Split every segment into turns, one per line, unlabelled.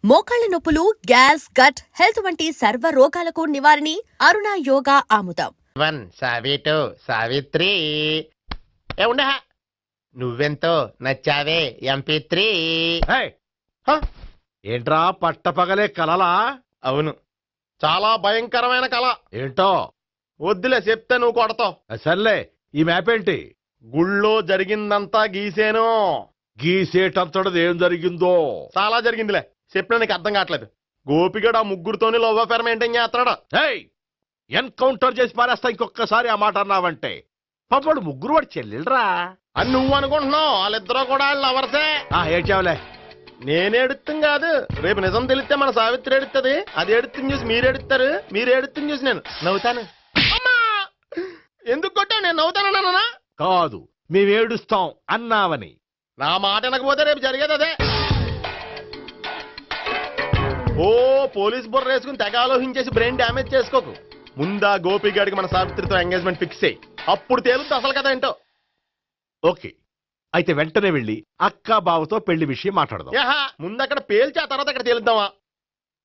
మోకాళ్ల నొప్పులు, gas, gut health వంటి సర్వ రోగాలకు నివారణి అరుణ యోగా ఆముదం.
1 సావిటు సావిత్రి ఏ ఉండ నువ్వెంతో నచ్చావే MP3.
ఏంట్రా పట్టపగలే కలలా?
అవును, చాలా భయంకరమైన కళ.
ఏంటో
వద్దులే, చెప్తే నువ్వు కొడతావు.
సర్లే, ఈ మ్యాప్ ఏంటి?
గుళ్ళో జరిగిందంతా గీసేను.
గీసేటంతటది ఏం జరిగిందో?
చాలా జరిగిందిలే, చెప్పినా నీకు అర్థం కావట్లేదు. గోపిగడు ఆ ముగ్గురుతోని లవ్ అఫేర్ మెయింటైన్ చేస్తున్నాడు.
ఎన్కౌంటర్ చేసి పారేస్తా ఇంకొకసారి ఆ మాట అన్నావంటే. పాపడు ముగ్గురు వాడు చెల్లెలరా
అని నువ్వు అనుకుంటున్నావు, వాళ్ళిద్దరూ కూడా లవర్సే.
ఏడ్చావులే.
నేను ఎడుతుంది కాదు, రేపు నిజం తెలిస్తే మన సావిత్రి ఎడుతుంది. అది ఎడుతుంది చూసి మీరు ఎడుతారు, మీరు ఎడుతుంది చూసి నేను నవ్వుతాను. అమ్మా, ఎందుకు కొట్టావు? నేను నవ్వుతానన్నా?
కాదు, మేమేడుస్తాం అన్నావని.
నా మాట వినకపోతే రేపు జరిగేది అదే. ఓ పోలీస్ బుర్ర వేసుకుని తెగ ఆలోచించేసి బ్రెయిన్ డ్యామేజ్ చేసుకోకు. ముందా గోపిగాడికి మన సావిత్రితో ఎంగేజ్మెంట్ ఫిక్స్ అయ్యి అప్పుడు తేలుతుంది అసలు కదా ఏంటో.
ఓకే, అయితే వెంటనే వెళ్ళి అక్క బావతో పెళ్లి విషయం మాట్లాడదాం.
ముందు అక్కడ పేల్చి ఆ తర్వాత అక్కడ తేలుద్దామా?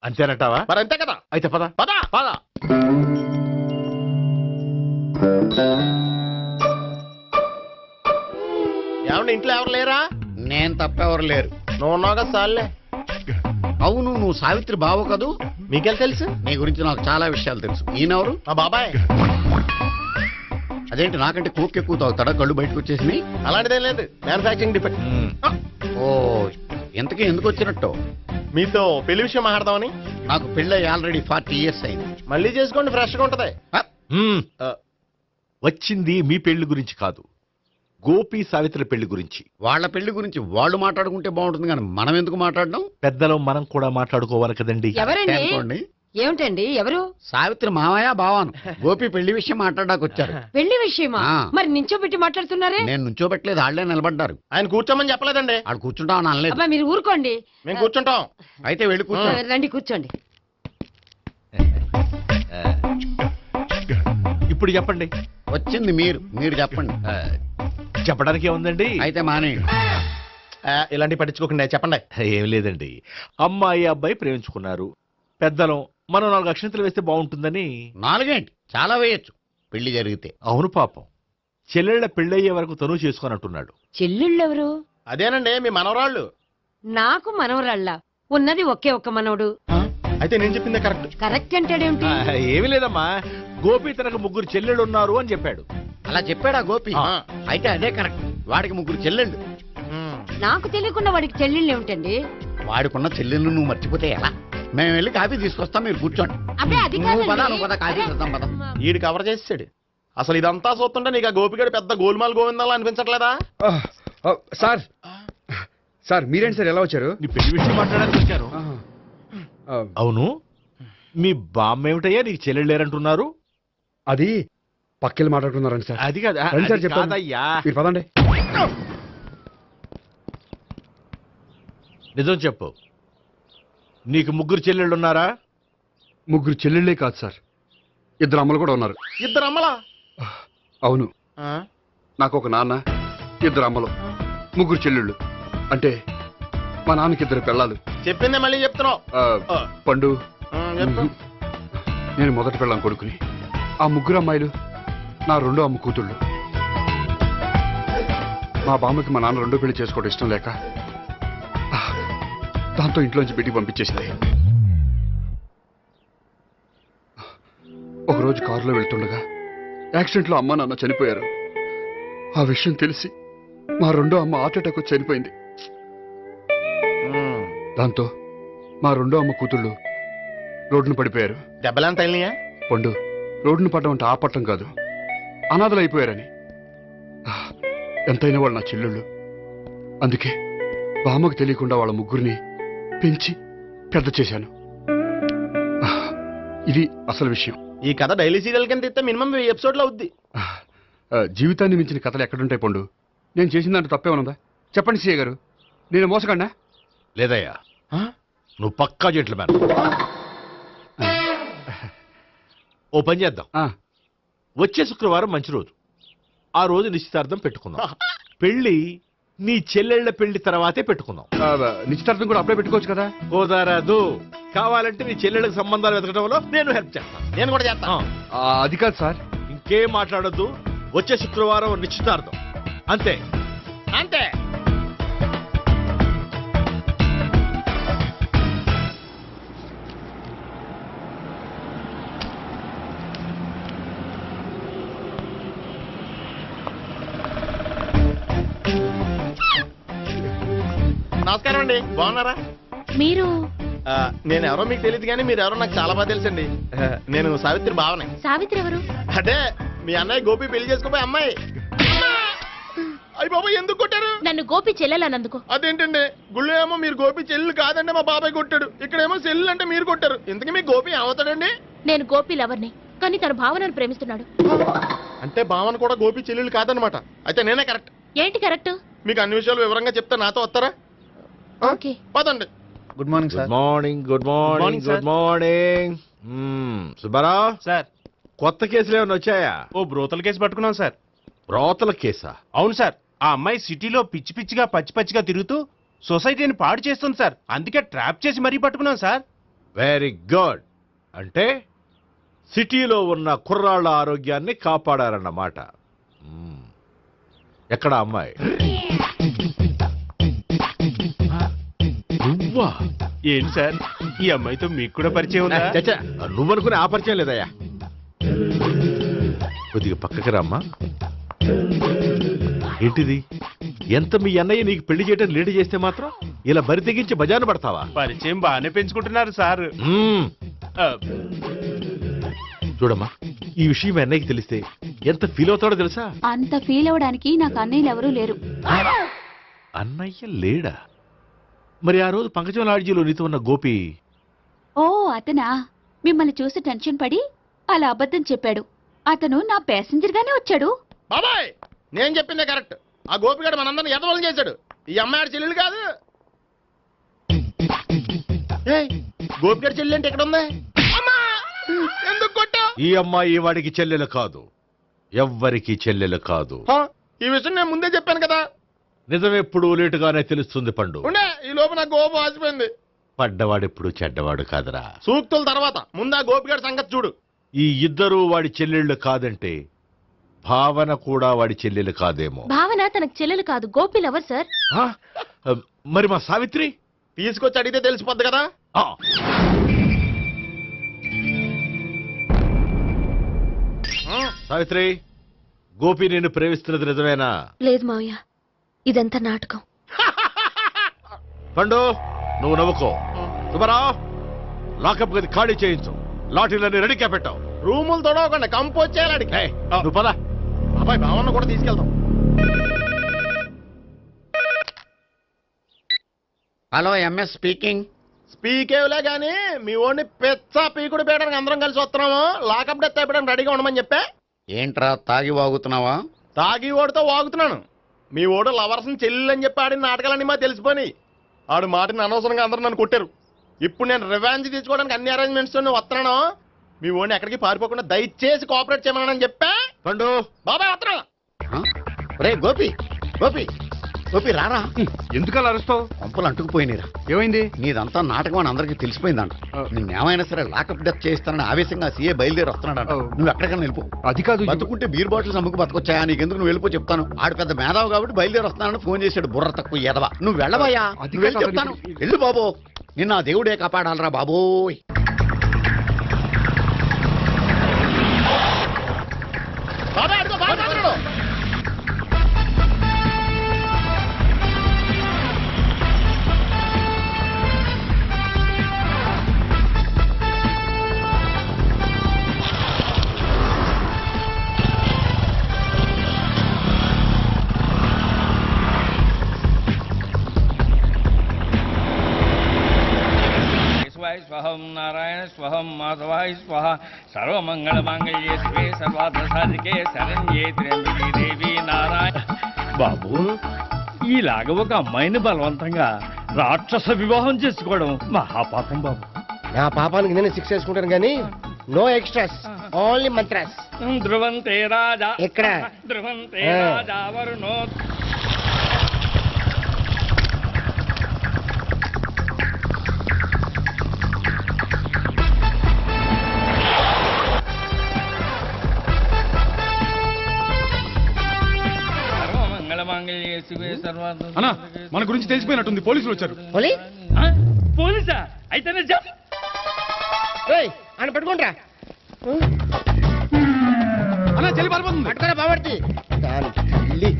అంతేనంటావా?
మరి అంతే కదా.
అయితే పద
పద
పద.
ఏమండి, ఇంట్లో ఎవరు లేరా?
నేను తప్పెవరు లేరు.
నువ్వు ఉన్నావు కదా సార్లే.
అవును, నువ్వు సావిత్రి బావు కదూ?
మీకెళ్ళి తెలుసు?
నీ గురించి నాకు చాలా విషయాలు తెలుసు. ఈయనెవరు?
మా బాబాయ్.
అదేంటి, నాకంటే కోక్ ఎక్కువ తాగుతాడా? కళ్ళు బయటకు వచ్చేసినాయి.
అలాంటిదేం లేదు, మ్యానుఫాక్చరింగ్ డిఫెక్ట్.
ఓ, ఇంతకీ ఎందుకు వచ్చినట్టు?
మీతో పెళ్లి విషయం మాట్లాడదామని.
నాకు పెళ్ళి ఆల్రెడీ 40 years అయింది.
మళ్ళీ చేసుకోండి, ఫ్రెష్ గా ఉంటది.
వచ్చింది మీ పెళ్లి గురించి కాదు, గోపి సావిత్రి పెళ్లి గురించి.
వాళ్ళ పెళ్లి గురించి వాళ్ళు మాట్లాడుకుంటే బాగుంటుంది, కానీ మనం ఎందుకు మాట్లాడడం?
పెద్దలో మనం కూడా మాట్లాడుకోవాలి కదండి.
అనుకోండి.
ఏమిటండి? ఎవరు?
సావిత్రి మామయ్య బావాను. గోపి పెళ్లి విషయం మాట్లాడడానికి వచ్చారు.
పెళ్లి విషయమా?
ఆ.
మరి నించోబెట్టి మాట్లాడుతున్నారే?
నేను నుంచోబెట్టలేదు, ఆళ్లే నిలబడ్డారు.
ఆయన కూర్చోమని చెప్పలేదండి.
ఆడు కూర్చుంటామని అనలేదు.
అబ్బా, మీరు ఊరుకోండి.
మేము కూర్చుంటాం.
అయితే వెళ్ళి కూర్చో.
రండి, కూర్చోండి.
ఇప్పుడు చెప్పండి.
వచ్చింది మీరు చెప్పండి.
చెప్పడానికి ఏముందండి?
అయితే మానేయండి.
ఇలాంటివి పట్టించుకోకుండా చెప్పండి.
ఏం లేదండి, అమ్మాయి అబ్బాయి ప్రేమించుకున్నారు. పెద్దలం మనం 4 అక్షంతలు వేస్తే బాగుంటుందని.
4 ఏంటి, చాలా వేయచ్చు పెళ్లి జరిగితే.
అవును, పాపం చెల్లెళ్ళ పెళ్ళయ్యే వరకు తను చేసుకున్నట్టున్నాడు.
చెల్లెళ్ళెవరు?
అదేనండి, మీ మనవరాళ్ళు.
నాకు మనవరాళ్ళ ఉన్నది ఒకే ఒక్క మనవడు.
అయితే నేను చెప్పిందే కరెక్ట్.
కరెక్ట్ అంటాడేమిటి?
ఏమీ లేదమ్మా, గోపి తనకు 3 చెల్లెళ్ళు ఉన్నారు అని చెప్పాడు.
అలా చెప్పాడా గోపి?
ఆ.
అయితే అదే కరెక్ట్. వాడికి 3 చెల్లెళ్ళు.
నాకు తెలియకుండా వాడికి చెల్లెళ్ళు ఏమిటండి?
వాడికున్న చెల్లెళ్ళు నువ్వు మర్చిపోతే ఎలా? మేము వెళ్ళి కాఫీ తీసుకొస్తాం, మీరు కూర్చోండి.
అబ్బే, అది
నువ్వు పద,
కాదండి.
నువ్వు పద, కాఫీ చేద్దాం పద.
ఈడు కవర్ చేసాడు. అసలు ఇదంతా చూస్తుంటే నీకు ఆ గోపిగడు పెద్ద గోల్మాల్ గోవిందాలు అనిపించట్లేదా?
సార్ సార్ మీరేంటి సార్ ఎలా వచ్చారు?
నీ పెళ్లి విషయం మాట్లాడడానికి వచ్చాను. అవును, మీ బామ్మ ఏమిటయ్యా నీకు చెల్లెళ్ళు లేరంటున్నారు?
అది పక్కెళ్ళి మాట్లాడుకున్నారండి సార్.
అది కాదు,
రండి సార్,
అది
చెప్తాను.
కాదయ్యా.
మీరు పదండి.
నిజం చెప్పు, నీకు 3 చెల్లెళ్ళు ఉన్నారా?
3 చెల్లెళ్ళే కాదు సార్, 2 అమ్మలు కూడా ఉన్నారు.
2 అమ్మలా?
అవును, నాకు ఒక నాన్న, 2 అమ్మలు, 3 చెల్లెళ్ళు. అంటే మా నాన్నకి 2 పిల్లలు.
చెప్పిందే మళ్ళీ చెప్తున్నావు.
పండు,
చెప్పు.
నేను మొదటి పిల్లం కొడుకుని. ఆ 3 అమ్మాయిలు నా 2వ అమ్మ కూతుళ్ళు. మా బామ్మకి మా నాన్న 2 పెళ్లి చేసుకోవడం ఇష్టం లేక దాంతో ఇంట్లోంచి బిడ్డికి పంపించేసింది. ఒకరోజు కారులో వెళ్తుండగా యాక్సిడెంట్లో అమ్మ నాన్న చనిపోయారు. ఆ విషయం తెలిసి మా 2వ అమ్మ హార్ట్ అటాక్ వచ్చి చనిపోయింది. దాంతో మా 2వ అమ్మ కూతుళ్ళు రోడ్డును పడిపోయారు.
దెబ్బలంత అయినాయా?
పండు, రోడ్డును పడ్డం అంటే ఆపట్టం కాదు, అనాథలు అయిపోయారని. ఎంతైనా వాళ్ళు నా చెల్లెళ్ళు. అందుకే బామ్మకు తెలియకుండా వాళ్ళ 3 పెంచి పెద్ద చేశాను. ఇది అసలు విషయం.
ఈ కథ డైలీ సీరియల్ కింద ఇస్తే మినిమం 10 ఎపిసోడ్లు అవుద్ది.
జీవితాన్ని మించిన కథలు ఎక్కడుంటాయి పండు? నేను చేసిన దాంట్లో తప్పేమనుందా? చెప్పండి సీఏ గారు, నేను మోసగండా?
లేదయ్యా, నువ్వు పక్కా జెంట్లమ్యాన్. ఓ పని చేద్దాం, వచ్చే శుక్రవారం మంచి రోజు. ఆ రోజు నిశ్చితార్థం పెట్టుకుందాం. పెళ్లి నీ చెల్లెళ్ళ పెళ్లి తర్వాతే పెట్టుకుందాం.
నిశ్చితార్థం కూడా అప్పుడే పెట్టుకోవచ్చు కదా.
కుదరదు. కావాలంటే నీ చెల్లెళ్ళకి సంబంధాలు వెతకడంలో నేను హెల్ప్ చేస్తాను.
నేను కూడా చేస్తాను.
అది కాదు సార్.
ఇంకేం మాట్లాడొద్దు. వచ్చే శుక్రవారం నిశ్చితార్థం. అంతే.
అంతే. నమస్కారం అండి, బాగున్నారా?
మీరు
నేను ఎవరో మీకు తెలియదు కానీ మీరు ఎవరో నాకు చాలా బాగా తెలుసండి. నేను సావిత్రి బావనే.
సావిత్రి ఎవరు?
అంటే మీ అన్నయ్య గోపి పెళ్లి చేసుకోపోయి అమ్మాయి. అయ్యి బాబాయ్, ఎందుకు కొట్టారు?
నన్ను గోపి చెల్లెలన్నందుకు.
అదేంటండి, గుళ్ళు ఏమో మీరు గోపి చెల్లు కాదండి మా బాబాయ్ కొట్టాడు, ఇక్కడేమో చెల్లు అంటే మీరు కొట్టారు. ఇంతకీ మీ గోపి ఏమవుతాడండి?
నేను గోపి లవర్ని, కానీ తన భావనను ప్రేమిస్తున్నాడు.
అంటే భావన కూడా గోపి చెల్లెలు కాదనమాట. అయితే నేనే కరెక్ట్.
ఏంటి కరెక్ట్?
మీకు అన్ని విషయాలు వివరంగా చెప్తే నాతో వస్తారా?
ఓకే.
పదండి.
Good morning
good
sir.
Morning. Good morning. Good morning. Subbarao
sir,
కొత్త కేసులు ఏమైనా వచ్చాయా?
ఓ బ్రోతల కేసు పట్టుకున్నాం సార్.
బ్రోతల కేసా?
అవును సార్, ఆ అమ్మాయి సిటీలో పిచ్చి పిచ్చిగా పచ్చి పచ్చిగా తిరుగుతూ సొసైటీని పాడు చేస్తుంది సార్. అందుకే ట్రాప్ చేసి మరీ పట్టుకున్నాం సార్.
Very good. అంటే సిటీలో ఉన్న కుర్రాళ్ళ ఆరోగ్యాన్ని కాపాడారన్నమాట. ఎక్కడ అమ్మాయి? నువ్వా?
ఏంటి సార్, ఈ అమ్మాయితో మీకు కూడా పరిచయం ఉందా?
చచ్చా, నువ్వనుకునే ఆ పరిచయం లేదయ్యా. కొద్దిగా పక్కకి రమ్మా. ఏంటిది? ఎంత మీ అన్నయ్య నీకు పెళ్లి చేయడం లేట్ చేస్తే మాత్రం ఇలా బరి తెగించి బజారు పడతావా?
పరిచయం బాగానే పెంచుకుంటున్నారు సార్.
చూడమ్మా, ఈ విషయం మీ అన్నయ్యకి తెలిస్తే ఎంత ఫీల్ అవుతాడో తెలుసా?
అంత ఫీల్ అవడానికి నాకు అన్నయ్యలు ఎవరూ లేరు.
అన్నయ్య లేడా? మరి ఆ రోజు పంకజం లాడ్జీలో నీతో ఉన్న గోపి?
ఓ అతనా? మిమ్మల్ని చూసి టెన్షన్ పడి అలా అబద్ధం చెప్పాడు. అతను నా ప్యాసింజర్ గానే వచ్చాడు.
బాబాయ్, నేను చెప్పిందే కరెక్ట్. ఆ గోపిగాడు మనందరిని ఎదవలం చేశాడు. ఈ అమ్మాయి చెల్లెలు కాదు. గోపిగాడి చెల్లి అంటే ఎక్కడ ఉంది? అమ్మా! ఎందుకు కొట్టావ్?
ఈ అమ్మాయి వాడికి చెల్లెలు కాదు. ఎవ్వరికి చెల్లెలు కాదు.
ఈ విషయం నేను ముందే చెప్పాను కదా.
నిజమెప్పుడు లేటుగానే తెలుస్తుంది పండు.
ఉండే, ఈ లోపు నాకు గోపం ఆసిపోయింది.
పడ్డవాడెప్పుడు చెడ్డవాడు కాదురా.
సూక్తుల తర్వాత ముందు ఆ గోపిగాడి సంగతి చూడు.
ఈ ఇద్దరూ వాడి చెల్లెళ్ళు కాదంటే భావన కూడా వాడి చెల్లెలు కాదేమో.
భావన తనకు చెల్లెలు కాదు, గోపి లవర్ సార్.
ఆ? మరి మా సావిత్రి?
తీసుకొచ్చి అడిగితే తెలిసిపోద్ది కదా.
ఆ. సావిత్రి, గోపి నిన్ను ప్రేమిస్తున్నది నిజమేనా?
లేదు మావయ్య, ఇదంతా నాటకం.
పండు, నువ్వు నవ్వుకో. సుబ్బారావు, లాకప్ గది ఖాళీ చేయించు. లాఠీలన్నీ రెడీగా పెట్టావు.
రూములు తొడవకుండా కంపోజ్ చేయాలి అడిగి.
నువ్వు పద.
అబ్బాయి భావన కూడా తీసుకెళ్తాం.
Hello, MS speaking.
స్పీకేవ్లే గానీ మీ ఓడిని పెచ్చ పీకుడు పేయడానికి అందరం కలిసి వస్తున్నాము. లాకప్ డెత్ అయిపోయడానికి రెడీగా ఉండమని చెప్పే.
ఏంట్రా తాగి వాగుతున్నావా?
తాగి ఓడితో వాగుతున్నాను. మీ ఓడు లవర్స్ ని చెల్లెలు అని చెప్పి ఆడిన నాటకాలన్నీ మా తెలిసిపోయి ఆడు మాటని అనవసరంగా అందరూ నన్ను కొట్టారు. ఇప్పుడు నేను రివెంజ్ తీసుకోవడానికి అన్ని అరేంజ్మెంట్స్ వస్తున్నాను. మీ ఓడిని ఎక్కడికి పారిపోకుండా దయచేసి కోఆపరేట్ చేయమని చెప్పా.
పండు,
బాబాయ్ వస్తున్నా.
రే గోపి, గోపి, గోపి రారా.
ఎందుకు అలా అరుస్తావు?
పంపులు అంటుకుపోయినరా.
ఏమైంది?
నీదంతా నాటకం అని అందరికీ తెలిసిపోయిందంట. నిన్నేమైనా సరే లాకప్ డెత్ చేస్తానని ఆవేశంగా సీఏ బయలుదేరి వస్తున్నాడంట. నువ్వు ఎక్కడికైనా వెళ్ళిపో.
అది కాదు.
బతుకుంటే బీర్ బాటిల్స్ అమ్ముకు బతకొచ్చాయా? నీకెందుకు? నువ్వు వెళ్ళిపో చెప్తాను. ఆడు పెద్ద మేధావు కాబట్టి బయలుదేరి వస్తానని ఫోన్ చేశాడు. బుర్ర తక్కువ ఎదవా. నువ్వు వెళ్ళవయ్యా.
అది
నువ్వు వెళ్ళి
కాదు.
చెప్తాను. వెళ్ళు బాబో, నిన్న ఆ దేవుడే కాపాడాలరా బాబోయ్.
బాబాయ్ అడుగు, బాబాయ్ అడుగు.
స్వహం నారాయణ స్వహం మాధవాయ స్వహ సర్వమంగళమాంగళ్యే శివే సర్వార్థ సాధికే శరణ్యే త్ర్యంబకే దేవి నారాయణ. బాబు, ఈలాగ ఒక అమ్మాయిని బలవంతంగా రాక్షస వివాహం చేసుకోవడం మహాపాపం బాబు.
నా పాపానికి నేను శిక్ష వేసుకుంటాను కానీ నో ఎక్స్ట్రాస్, ఓన్లీ మంత్రాస్.
ధ్రువంతే రాజా
ఎక్కడ?
ధ్రువంతే రాజా వరుణో.
అన్నా మన గురించి తెలిసిపోయినట్టుంది పోలీసులు వచ్చారు
పోలీసా అయితేనే చెప్పు.
అని పట్టుకుంటా
అన్నా చెల్లి పారిపోతుంది.
పట్టుకోరా బాబర్తి దాని తల్లి.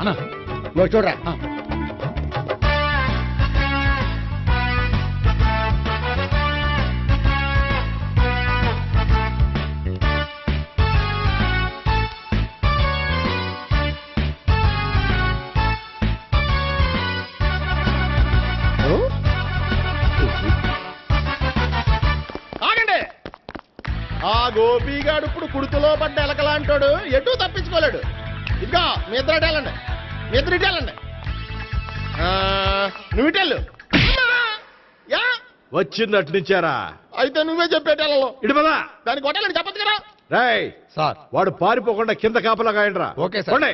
అన్నా
నువ్వు చూడరా. ఆగండి. ఆ గోపిగాడు ఇప్పుడు కుడుతులో పడ్డ ఎలకలాంటాడు, ఎటు తప్పించుకోలేడు. ఇదిగో మీ ఇద్దరు ఇటేళ్ళండి, మీ ఇద్దరు ఇటేళ్ళండి. నువ్వు ఇటెళ్ళు. యా
వచ్చిందటు నుంచారా?
అయితే నువ్వే చెప్పేటెళ్ళలో
ఇటు పదా.
దానికి కొట్టాలని చెప్పదు కదా.
రేయ్
సార్
వాడు పారిపోకుండా కింద కాపలా కాయండిరా.
Okay sir.
పోండి.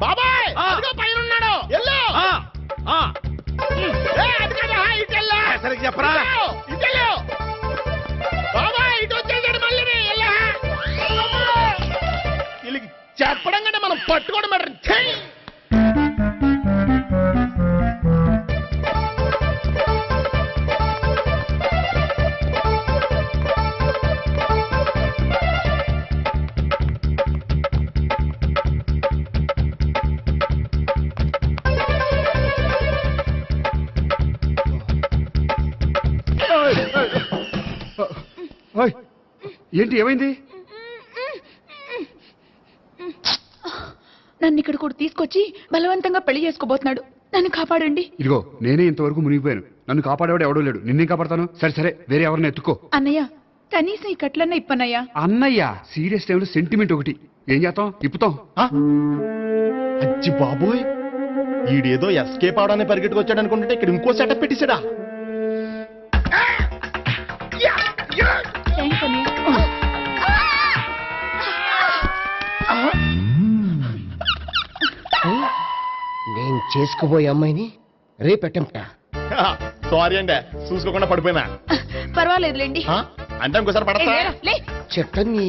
బాబాయ్ అదిగో పైన ఉన్నాడు. ఎల్లు. అది కదా ఇటెల్లా.
సరిగ్గా చెప్పరా?
ఇటెల్లు. బాబాయ్ ఇటు వచ్చేసాడు మళ్ళీ. వీళ్ళకి చెప్పడం కంటే మనం పట్టుకోవడం బెటర్.
ఓయ్, ఏంటి ఏమైంది?
నన్ను ఇక్కడ కూడా తీసుకొచ్చి బలవంతంగా పెళ్లి చేసుకోబోతున్నాడు. నన్ను కాపాడండి.
ఇదిగో నేనే ఇంతవరకు మునిగిపోయాను. నన్ను కాపాడేవాడు ఎవడో లేడు. నిన్నేం కాపాడతాను? సరే సరే వేరే ఎవరిని ఎత్తుకో.
అన్నయ్య కనీసం ఈ కట్లన్నా ఇప్పన్నయ్యా.
అన్నయ్య సీరియస్ టైంలో సెంటిమెంట్ ఒకటి. ఏం చేస్తాం? ఇప్పుతాం.
అచ్చి బాబోయ్, ఈడేదో ఎస్కేప్ అవడానికి పరిగెట్టుకొచ్చాడు అనుకుంటే ఇక్కడ ఇంకో సెటప్ పెట్టేశాడా.
థ్యాంక్స్ అన్నయ్య.
నేను చేసుకోబోయే అమ్మాయిని రేపెట్టంట.
సారీ అండి, చూసుకోకుండా పడిపోయినా.
పర్వాలేదులేండి.
అంటే ఇంకోసారి పడతా.
చెట్ట నీ